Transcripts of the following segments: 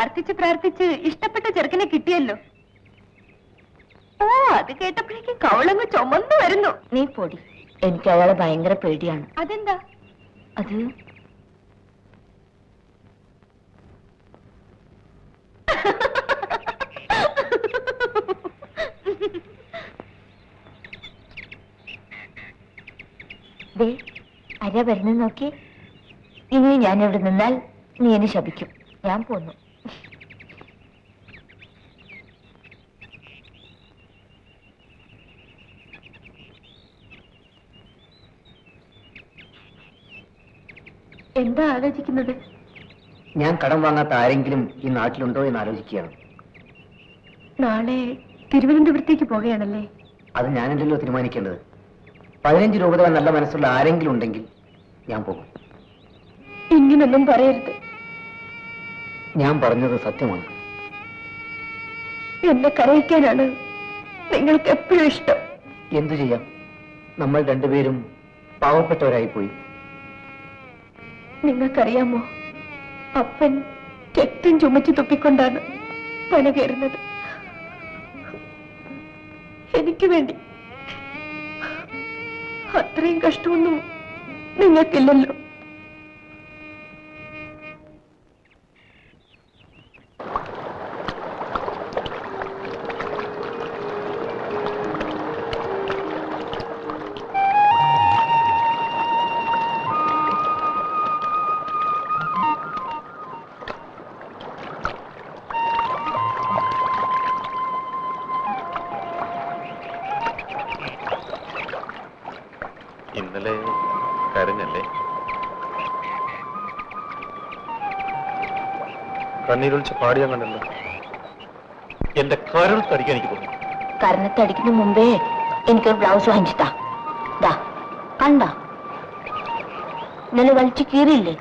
പ്രാർത്ഥിച്ച് പ്രാർത്ഥിച്ച് ഇഷ്ടപ്പെട്ട ചെറുക്കനെ കിട്ടിയല്ലോ. ഓ, അത് കേട്ടപ്പോഴേക്കും കവളങ്ങ് ചുമന്നു വരുന്നു. നീ പൊടി. എനിക്ക് അയാളെ ഭയങ്കര പേടിയാണ്. അതെന്താ? അത് ആരാ വരുന്നത് നോക്കി. ഇനി ഞാൻ ഇവിടെ നിന്നാൽ നീ എന്നെ ശപിക്കും. ഞാൻ പോന്നു. എന്താ ആലോചിക്കുന്നത്? ഞാൻ കടം വാങ്ങാത്ത ആരെങ്കിലും ഈ നാട്ടിലുണ്ടോ എന്ന് ആലോചിക്കുകയാണ്. നാളെ തിരുവനന്തപുരത്തേക്ക് പോവുകയാണല്ലേ? അത് ഞാനല്ലല്ലോ തീരുമാനിക്കേണ്ടത്. 15 രൂപ തരാൻ നല്ല മനസ്സുള്ള ആരെങ്കിലും ഉണ്ടെങ്കിൽ ഞാൻ പോകും. ഇങ്ങനൊന്നും പറയരുത്. ഞാൻ പറഞ്ഞത് സത്യമാണ്. എന്നെ കരയിക്കാനാണ് നിങ്ങൾക്ക് എപ്പോഴും ഇഷ്ടം. എന്തു ചെയ്യാം, നമ്മൾ രണ്ടുപേരും പാവപ്പെട്ടവരായി പോയി. നിങ്ങൾക്കറിയാമോ, അപ്പൻ കെട്ടും ചുമച്ചു തുപ്പിക്കൊണ്ടാണ് പന കയറുന്നത്. എനിക്ക് വേണ്ടി. അത്രയും കഷ്ടമൊന്നും നിങ്ങൾക്കില്ലല്ലോ. ഇന്നലെ കരഞ്ഞല്ലേ? കണ്ണീരൊളിച്ച് പാടിയാൻ കണ്ടല്ലോ. എന്റെ കരളത്തടിക്കാൻ എനിക്ക് തോന്നുന്നു. കരണത്തടിക്കുന്ന മുമ്പേ എനിക്കൊരു ബ്ലൗസ് വാങ്ങിച്ചിട്ടാ. കണ്ട ഇന്നലെ വലിച്ചു കീറിയില്ലേ?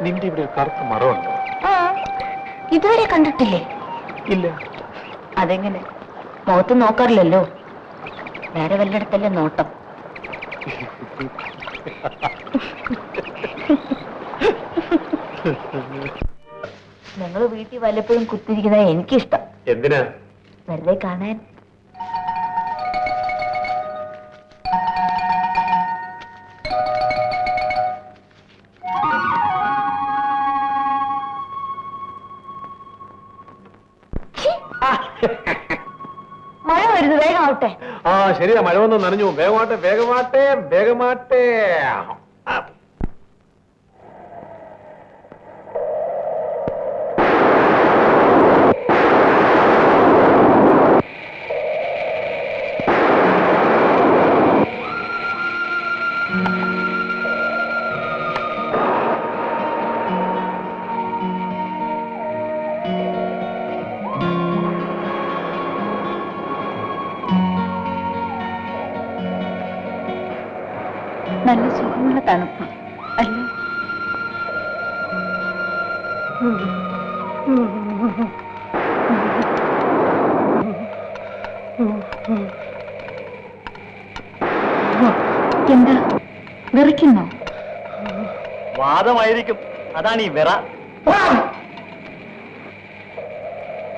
നിന്റെ ഇവിടെ ഒരു കറുത്ത മറമുണ്ടോ? ഇതുവരെ കണ്ടിട്ടില്ലേ? ഇല്ല. അതെങ്ങനെ? മുഖത്ത് നോക്കാറില്ലല്ലോ, വേറെ വല്ലയിടത്തല്ലേ നോട്ടം. നിങ്ങൾ വീട്ടിൽ വല്ലപ്പോഴും കുത്തിരിക്കുന്ന എനിക്കിഷ്ടം. എന്തിനാ? വെറുതെ കാണാൻ. മഴ വരുന്നു, വേഗം ആവട്ടെ. ആ ശരിയാ, മഴ വന്ന് നനഞ്ഞു. വേഗമാട്ടെ വേഗമാട്ടെ വേഗമാട്ടെ. നല്ല സുഖമുള്ള തണുപ്പ് അല്ലേ? എന്താ വിറയ്ക്കുന്നോ? വാദമായിരിക്കും, അതാണ് ഈ വിറ.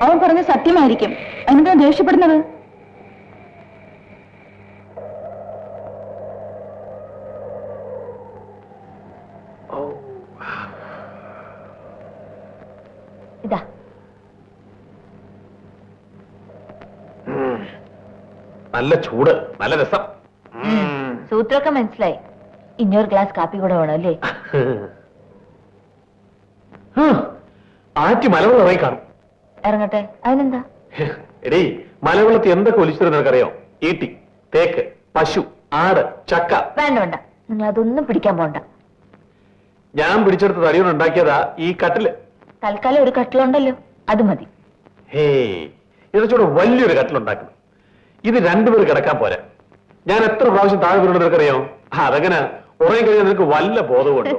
അവൻ പറഞ്ഞ സത്യമായിരിക്കും. അതിനെന്താ ദേഷ്യപ്പെടുന്നത്? ഇതാ നല്ല ചൂട്, നല്ല രസം. സൂത്രമൊക്കെ മനസ്സിലായി. ഇനിയൊരു ഗ്ലാസ് കാപ്പി കൂടെ വേണം അല്ലേ? ആറ്റി മലവെള്ളം ഇറങ്ങി കാണും. ഇറങ്ങട്ടെ, അതിനെന്താ? എടീ, മലവെള്ളത്തിൽ എന്തൊക്കെ ഒലിച്ചിട്ട് നിനക്കറിയോ? ഈട്ടി, തേക്ക്, പശു, ആട്, ചക്ക. വേണ്ട വേണ്ട, നിങ്ങൾ അതൊന്നും പിടിക്കാൻ പോണ്ട. ഞാൻ പിടിച്ചെടുത്ത് തടിയോട് ഉണ്ടാക്കിയതാ ഈ കട്ടില്. തൽക്കാലം ഒരു കട്ടിലുണ്ടല്ലോ, അത് മതി. ഹേ, ഇതിച്ചൂടെ വലിയൊരു കട്ടിലുണ്ടാക്കണം. ഇത് രണ്ടുപേർ കിടക്കാൻ പോരാ. ഞാൻ എത്ര പ്രാവശ്യം താഴെ വീണു നിനക്കറിയോ? അതെങ്ങനെ ഉറങ്ങി കഴിഞ്ഞാൽ നിനക്ക് വല്ല ബോധമുണ്ടോ?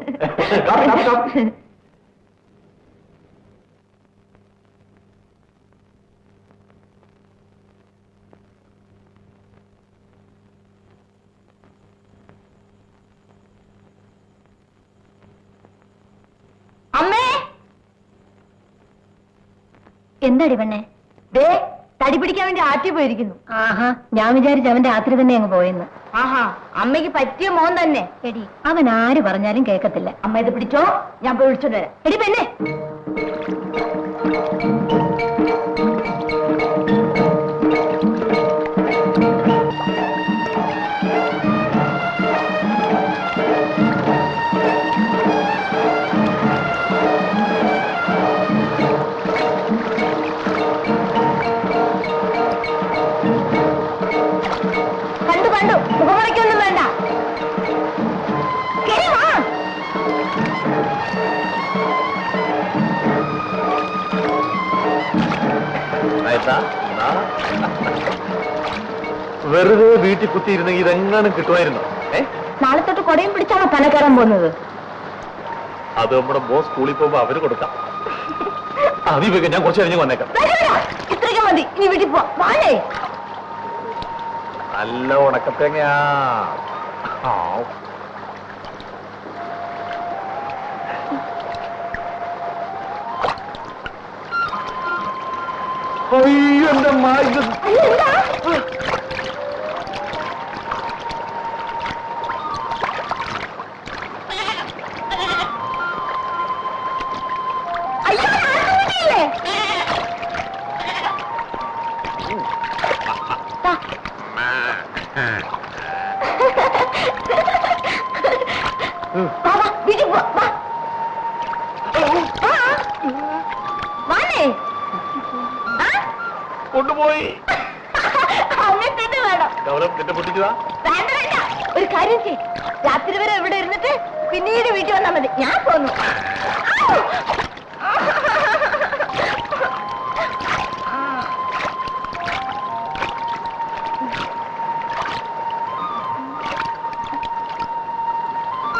എന്താടി പെണ്ണെ? ദേ തടി പിടിക്കാൻ വേണ്ടി ആറ്റി പോയിരിക്കുന്നു. ആഹാ, ഞാൻ വിചാരിച്ചു അവന്റെ രാത്രി തന്നെ അങ്ങ് പോയെന്ന്. ആഹാ, അമ്മയ്ക്ക് പറ്റിയ മോൻ തന്നെ. എടി, അവൻ ആര് പറഞ്ഞാലും കേൾക്കത്തില്ല. അമ്മ ഇത് പിടിച്ചോ, ഞാൻ പോയി വിളിച്ചോണ്ട് വരാം. എടി പെണ്ണെ, കണ്ടു മുഖമടക്കൊന്നും വേണ്ട. കേറി വാ. വെറുതെ വീട്ടിൽ കുത്തിയിരുന്നെങ്കിൽ ഇതെങ്ങാനും കിട്ടുമായിരുന്നു. നാളെ തൊട്ട് കൊടയും പിടിച്ചാണോ പല കയറാൻ പോകുന്നത്? അത് നമ്മുടെ ബോസ് സ്കൂളിൽ പോകുമ്പോ അവര് കൊടുക്കാം. അതിവെക്കാം, ഞാൻ കുറച്ച് കഴിഞ്ഞ് വന്നേക്കാം. ഇത്രയ്ക്ക് മതി, ഇനി വീട്ടിൽ പോവാ. വാനേ, നല്ല ഉണക്കത്തേങ്ങയാ. അയ്യോ എന്റെ മായ. വീട്ടിൽ പോവാ. വാനേ, കൊണ്ടുപോയി അങ്ങനെ വേണം. ഗൗരവം പൊട്ടിച്ചതാ. വേണ്ട വേണ്ട, ഒരു കാര്യം ചെയ്യ്, രാത്രി വരെ ഇവിടെ ഇരുന്നിട്ട് പിന്നീട് വീട്ടിൽ വന്നാൽ മതി. ഞാൻ പോന്നു.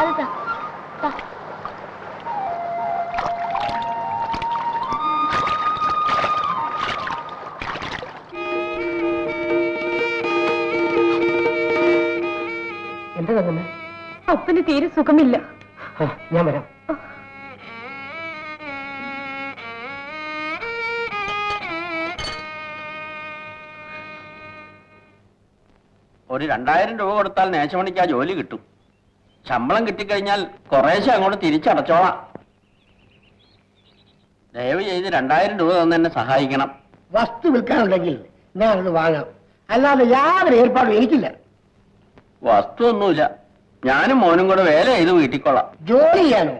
അതാ എന്താ തന്നെ? അപ്പന് തീരെ സുഖമില്ല. ഞാൻ വരാം. ഒരു 2000 രൂപ കൊടുത്താൽ നേശമണിക്ക് ആ ജോലി കിട്ടും. ശമ്പളം കിട്ടിക്കഴിഞ്ഞാൽ കുറേശ്ശെ അങ്ങോട്ട് തിരിച്ചടച്ചോളാം. ദയവ് ചെയ്ത് 2000 രൂപ തന്നെ എന്നെ സഹായിക്കണം. വസ്തു വിൽക്കാനുണ്ടെങ്കിൽ ഞാനത് വാങ്ങാം, അല്ലാതെ യാതൊരു ഏർപ്പാടും എനിക്കില്ല. വസ്തു ഒന്നുമില്ല, ഞാനും മോനും കൂടെ വേല ചെയ്ത് വീട്ടിക്കൊള്ളാം. ജോലി ചെയ്യാനോ?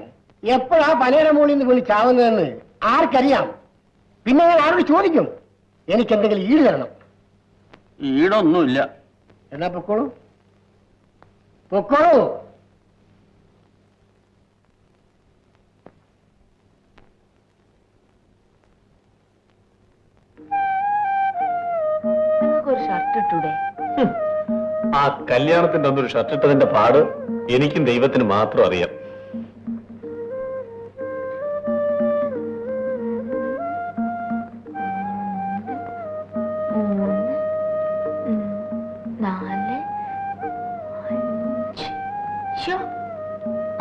എപ്പോഴാ പലയുടെ മുകളിൽ നിന്ന് വിളിച്ചാവുന്നതെന്ന് ആർക്കറിയാം? പിന്നെ ഞാൻ ആരോട് ചോദിക്കും? എനിക്ക് എന്തെങ്കിലും ഈട് തരണം. ഈടൊന്നുമില്ല. എന്നാ പൊക്കോളൂ, പൊക്കോളൂ. ഒരു ഷർട്ട് ഇട്ടൂടെ? ആ കല്യാണത്തിന്റെ അന്നൊരു ഷർട്ട് ഇട്ടതിന്റെ പാട് എനിക്കും ദൈവത്തിന് മാത്രം അറിയാം. 4, 5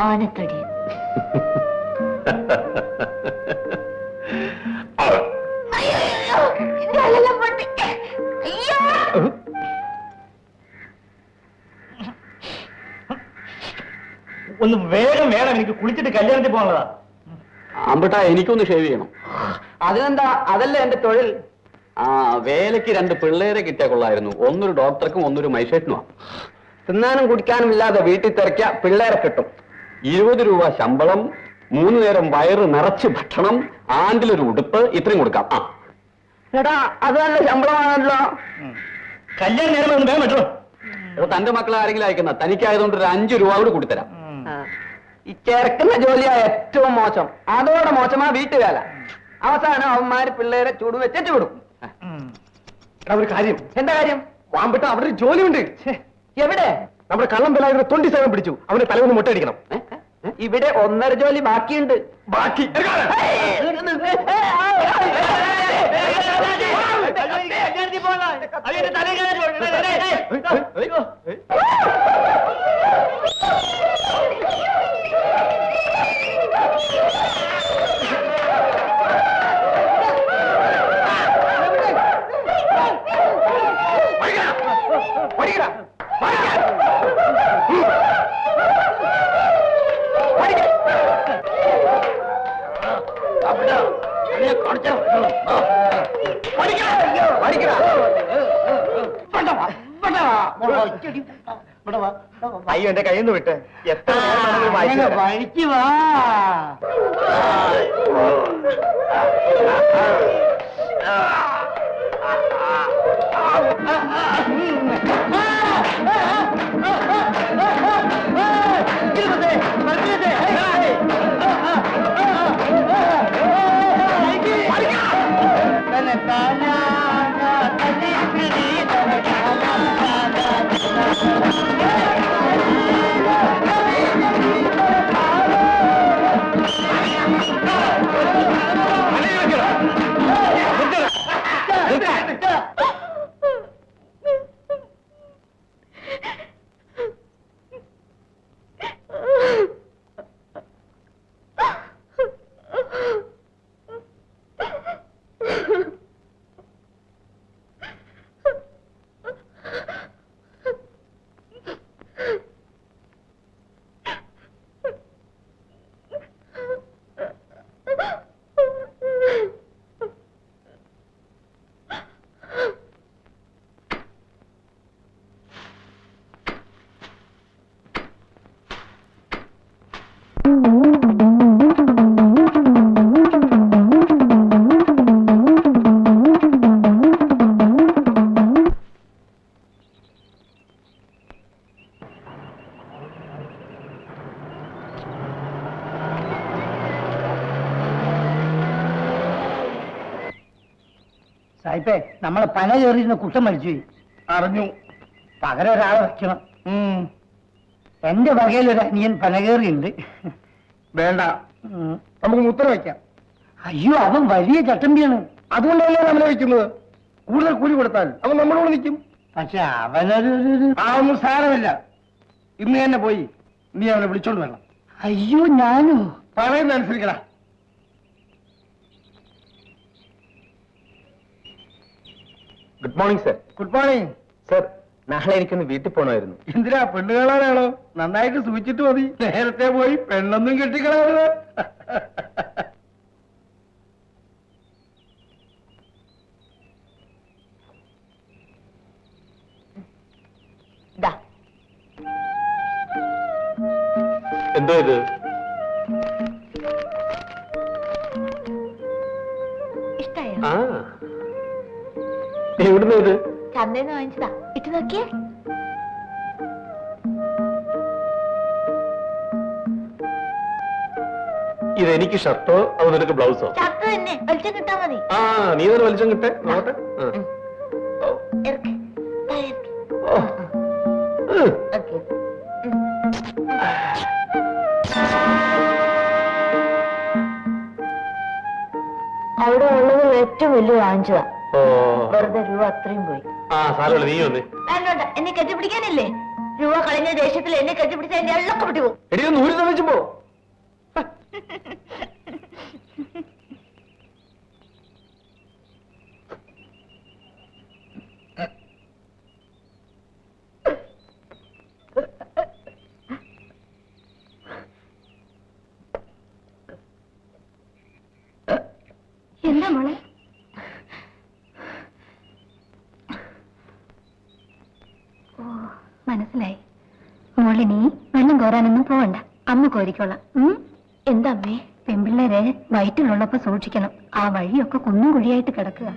ആനത്തടി. ഒന്ന് വേഗം വേണം, എനിക്ക് കുളിച്ചിട്ട് കല്യാണത്തിൽ പോകാനുള്ളതാ. അമ്പട്ടാ, എനിക്കൊന്ന് ഷേവ് ചെയ്യണം. അതിനെന്താ, അതല്ല എന്റെ തൊഴിൽ. ആ വേലയ്ക്ക് 2 പിള്ളേരെ കിട്ടിയാ കൊള്ളായിരുന്നു. ഒന്നൊരു ഡോക്ടർക്കും ഒന്നൊരു മൈസേറ്റിനുമാണ്. തിന്നാനും കുടിക്കാനും ഇല്ലാതെ വീട്ടിൽ തിരക്കിയ പിള്ളേരെ കിട്ടും. 20 രൂപ ശമ്പളം, 3 നേരം വയറ് നിറച്ച് ഭക്ഷണം, ആണ്ടിലൊരു ഉടുപ്പ്, ഇത്രയും കൊടുക്കാം. ആ എടാ, അത് നല്ല ശമ്പളമാണല്ലോ. കല്യാണം നേരം വേഗം പറ്റുമോ? തന്റെ മക്കളെ ആരെങ്കിലും അയക്കുന്ന, തനിക്കായതുകൊണ്ട് ഒരു 5 രൂപ കൂടി കൂടിത്തരാം. ഈ ചേർക്കുന്ന ജോലിയാ ഏറ്റവും മോശം. അതോടെ മോശമാ വീട്ടുവേല. അവസാനം അവന്മാര് പിള്ളേരെ ചൂട് വെച്ചു വിടും. ഒരു കാര്യം. എന്താ കാര്യം? വാമ്പിട്ട അവിടെ ഒരു ജോലിയുണ്ട്. എവിടെ? നമ്മുടെ കള്ളം പിള്ളേരെ 27 പിടിച്ചു. അവന് തലവൊന്ന് മുട്ടടിക്കണം. ഇവിടെ 1.5 ജോലി ബാക്കിയുണ്ട്. ബാക്കി അയ്യോ എന്റെ കയ്യിൽ നിന്ന് വിട്ട് എത്ര വഴിക്ക് വാ. സായിപ്പേ നമ്മളെ പന കയറിയിരുന്ന കുട്ടം മരിച്ചു. അറിഞ്ഞു. പകരം ഒരാളെ വെക്കണം. എന്റെ വകയിൽ ഒരു അനിയൻ പന കയറിയുണ്ട്. വേണ്ട, നമുക്ക് മുത്തറ വയ്ക്കാം. അയ്യോ, അവൻ വലിയ ചട്ടമ്പിയാണ്. അതുകൊണ്ടല്ലേ നമ്മളെ വയ്ക്കുന്നത്. കൂടുതൽ കൂലി കൊടുത്താൽ അവൻ നമ്മളോട് നിൽക്കും. പക്ഷെ അവനൊരു അതൊന്നും സാരമില്ല. ഇന്ന് തന്നെ പോയി നീ അവനെ വിളിച്ചോണ്ട് വരണം. അയ്യോ, ഞാനോ? പറയുന്ന അനുസരിക്കടാ. Good morning sir. Good morning sir, നാളെ എനിക്കൊന്ന് വീട്ടിൽ പോകണമായിരുന്നു. എന്തിനാ? പെണ്ണ് കാണാനാണോ? നന്നായിട്ട് സൂചിച്ചിട്ട് മതി. നേരത്തെ പോയി പെണ്ണൊന്നും കെട്ടിക്കളയരുത്. എന്തോ ഇത്? ഇഷ്ടായോ? ആ, എവിടുന്ന ഇത്? ചന്തന്ന് വാങ്ങിച്ചതാ. ഇട്ട് നോക്കിയേ. ഇതെനിക്ക് ഷർട്ടോ അതോ നിനക്ക് ബ്ലൗസോ? ഷർട്ട് തന്നെ. വലിച്ചം കിട്ടാ മതി. ആ, നീ തന്നെ വലിച്ചം കിട്ടെ. നോട്ടെ. ഇറക്ക്. ഓക്കെ. അവിടെ ഉള്ളത് ഏറ്റവും വലിയ വാങ്ങിച്ചതാ. വെറുതെ രൂപ അത്രയും പോയി. ആ, സാരമില്ല, നീ വന്നേ. വേണ്ട, എന്നെ കെട്ടിപ്പിടിക്കാനില്ലേ? രൂപ കളഞ്ഞ ദേഷ്യത്തിൽ എന്നെ കെട്ടിപ്പിടിച്ച എന്റെ എള്ളൊക്കെ വിട്ടു പോകും. എടി, ഒന്ന് ഊരി തന്നിച്ചു പോ. എന്താ മോളെ? ഓ, മനസ്സിലായി. മോളിനി വെള്ളം കോരാനൊന്നും പോവണ്ട. അമ്മ കോരിക്കോളാം. എന്താ അമ്മേ? പെൺപിള്ളേരെ വയറ്റിലുള്ളപ്പോ സൂക്ഷിക്കണം. ആ വഴിയൊക്കെ കുന്നും കുഴിയായിട്ട് കിടക്കുക.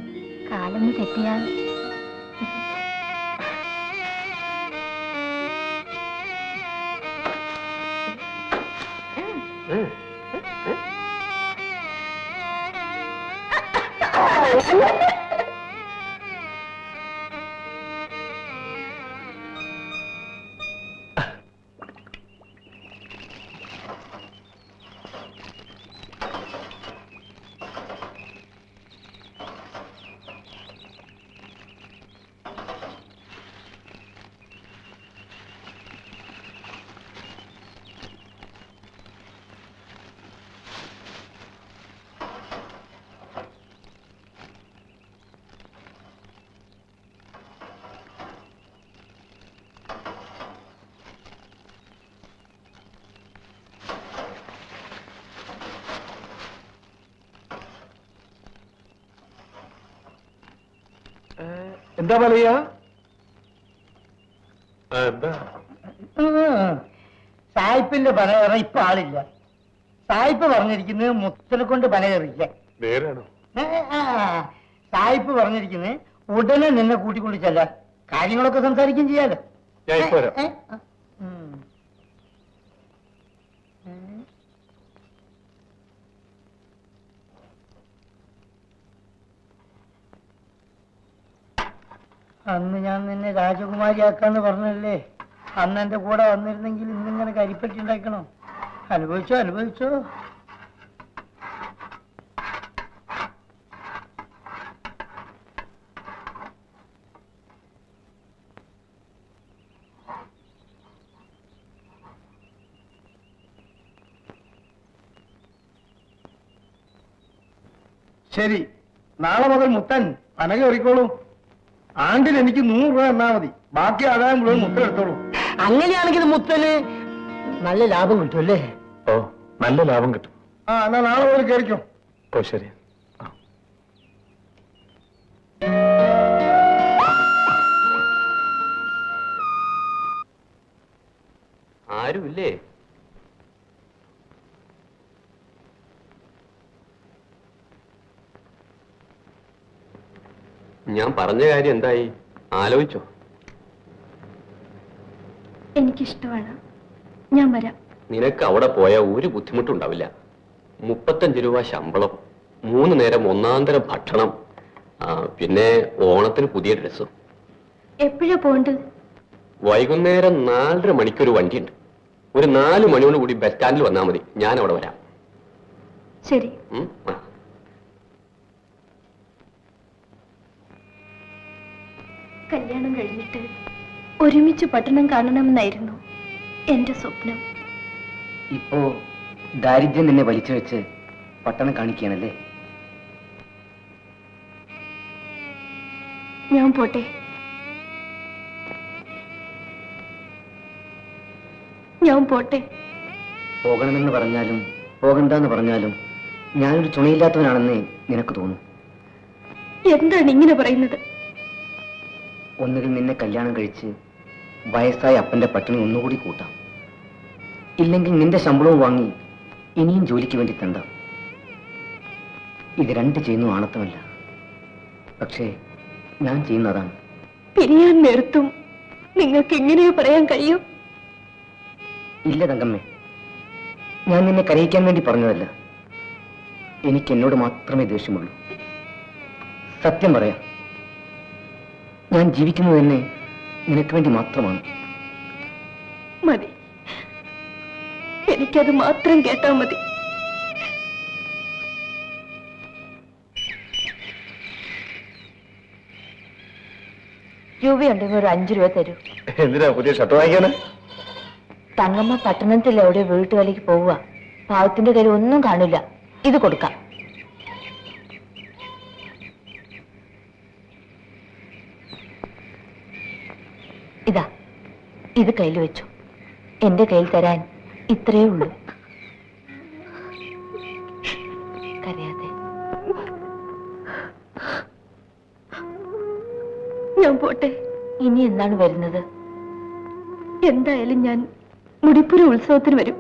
കാലൊന്ന് തെറ്റിയാൽ. എന്താ പറയാ? എന്താ? സായിപ്പിന്റെ പന കയറാൻ ഇപ്പൊ ആളില്ല. സായിപ്പ് പറഞ്ഞിരിക്കുന്നത് മുത്തനെ കൊണ്ട് പന കയറില്ല. നേരാണോ? സായിപ്പ് പറഞ്ഞിരിക്കുന്നത് ഉടനെ നിന്നെ കൂട്ടിക്കൊണ്ട് ചെല്ലാൻ, കാര്യങ്ങളൊക്കെ സംസാരിക്കുകയും ചെയ്യാലോ. ഞാൻ ഇപ്പൊ വരാം. അന്ന് ഞാൻ നിന്നെ രാജകുമാരിയാക്കാന്ന് പറഞ്ഞല്ലേ? അന്ന് എന്റെ കൂടെ വന്നിരുന്നെങ്കിൽ ഇന്നിങ്ങനെ കരിപ്പറ്റി ഉണ്ടാക്കണോ? അനുഭവിച്ചോ അനുഭവിച്ചോ. ശരി, നാളെ മുതൽ മുത്തൻ പന കയറിക്കോളൂ. ആണ്ടിൽ എനിക്ക് 100 രൂപ എന്നാ മതി. ബാക്കി ആദായം മുഴുവൻ മുത്തൻ എടുത്തോളൂ. അങ്ങനെയാണെങ്കിൽ മുത്തന് നല്ല ലാഭം കിട്ടും അല്ലേ? ഓ, നല്ല ലാഭം കിട്ടും. എന്നാ നാളെ മുതൽ കയറിക്കോ. ഓ ശരി. ആരുമില്ലേ? ഞാൻ പറഞ്ഞ കാര്യം എന്തായി? ആലോചിച്ചോ? എനിക്കിഷ്ടമാണ്, ഞാൻ വരാം. നിനക്ക് അവിടെ പോയാൽ ഒരു ബുദ്ധിമുട്ടുണ്ടാവില്ല. 35 രൂപ ശമ്പളം, 3 നേരം ഒന്നാന്തരം ഭക്ഷണം, പിന്നെ ഓണത്തിന് പുതിയ ഡ്രസ്സും. എപ്പോഴാ പോണ്ടത്? വൈകുന്നേരം 4:30 മണിക്കൊരു വണ്ടിയുണ്ട്. ഒരു 4 മണിയോട് കൂടി ബസ് സ്റ്റാൻഡിൽ വന്നാൽ മതി. ഞാൻ അവിടെ വരാം. ശരി. കല്യാണം കഴിഞ്ഞിട്ട് ഒരുമിച്ച് പട്ടണം കാണണമെന്നായിരുന്നു എന്റെ സ്വപ്നം. ഇപ്പോ ദാരിദ്ര്യം നിന്നെ വലിച്ചു വെച്ച് പട്ടണം കാണിക്കുകയാണല്ലേ? ഞാൻ പോട്ടെ. ഞാൻ പോട്ടെ. പോകണമെന്ന് പറഞ്ഞാലും പോകണ്ടെന്ന് പറഞ്ഞാലും ഞാനൊരു തുണയില്ലാത്തവനാണെന്ന് നിനക്ക് തോന്നും. എന്താണ് ഇങ്ങനെ പറയുന്നത്? ഒന്നുകിൽ നിന്നെ കല്യാണം കഴിച്ച് വയസ്സായ അപ്പന്റെ പട്ടിണി ഒന്നുകൂടി കൂട്ടാം, ഇല്ലെങ്കിൽ നിന്റെ ശമ്പളവും വാങ്ങി ഇനിയും ജോലിക്ക് വേണ്ടി തണ്ടാം. ഇത് 2 ചെയ്യുന്നു ആണത്തമല്ല, പക്ഷേ ഞാൻ ചെയ്യുന്നതാണ്. പിരിയാൻ നേരത്തും നിങ്ങൾക്ക് എങ്ങനെയോ പറയാൻ കഴിയും? ഇല്ല തങ്കമ്മേ, ഞാൻ നിന്നെ കരയിക്കാൻ വേണ്ടി പറഞ്ഞതല്ല. എനിക്ക് എന്നോട് മാത്രമേ ദേഷ്യമുള്ളൂ. സത്യം പറയാം, ഞാൻ ജീവിക്കുന്നത് തന്നെ നിനക്ക് വേണ്ടി മാത്രമാണ്. മതി, എനിക്കത് മാത്രം കേട്ടാ മതി. രൂപയുണ്ടെങ്കിൽ ഒരു 5 രൂപ തരൂ. എന്തിനാ പുതിയ ഷർട്ട് വാങ്ങിക്കാന്? തങ്ങമ്മ പട്ടണത്തിൽ എവിടെ വീട്ടുവേലയ്ക്ക് പോവുക. പാവത്തിന്റെ കയ്യിൽ ഒന്നും കാണില്ല. ഇത് കൊടുക്കാം. ഇതാ, ഇത് കയ്യിൽ വെച്ചു. എന്റെ കയ്യിൽ തരാൻ ഇത്രയേ ഉള്ളൂ. കരയാതെ. ഞാൻ പോട്ടെ. ഇനി എന്താണ് വരുന്നത്? എന്തായാലും ഞാൻ മുടിപ്പുര ഉത്സവത്തിന് വരും.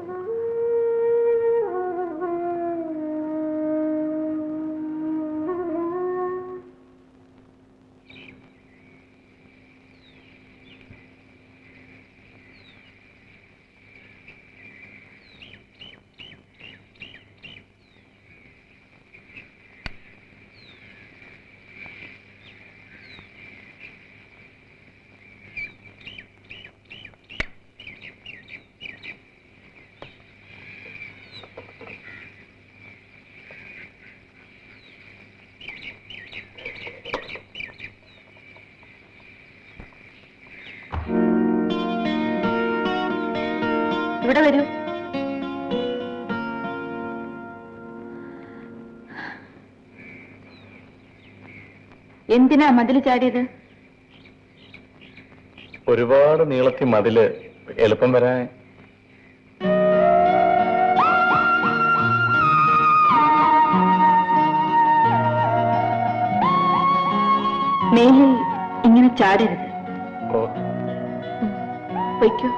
ഇവിടെ വരൂ. എന്തിനാ മതിൽ ചാടിയത്? ഒരുപാട് നീളത്തി മതില് എളുപ്പം വരാൻ. മേലിൽ അങ്ങനെ ചാടരുത്. ഓ പൊയ്ക്കോ.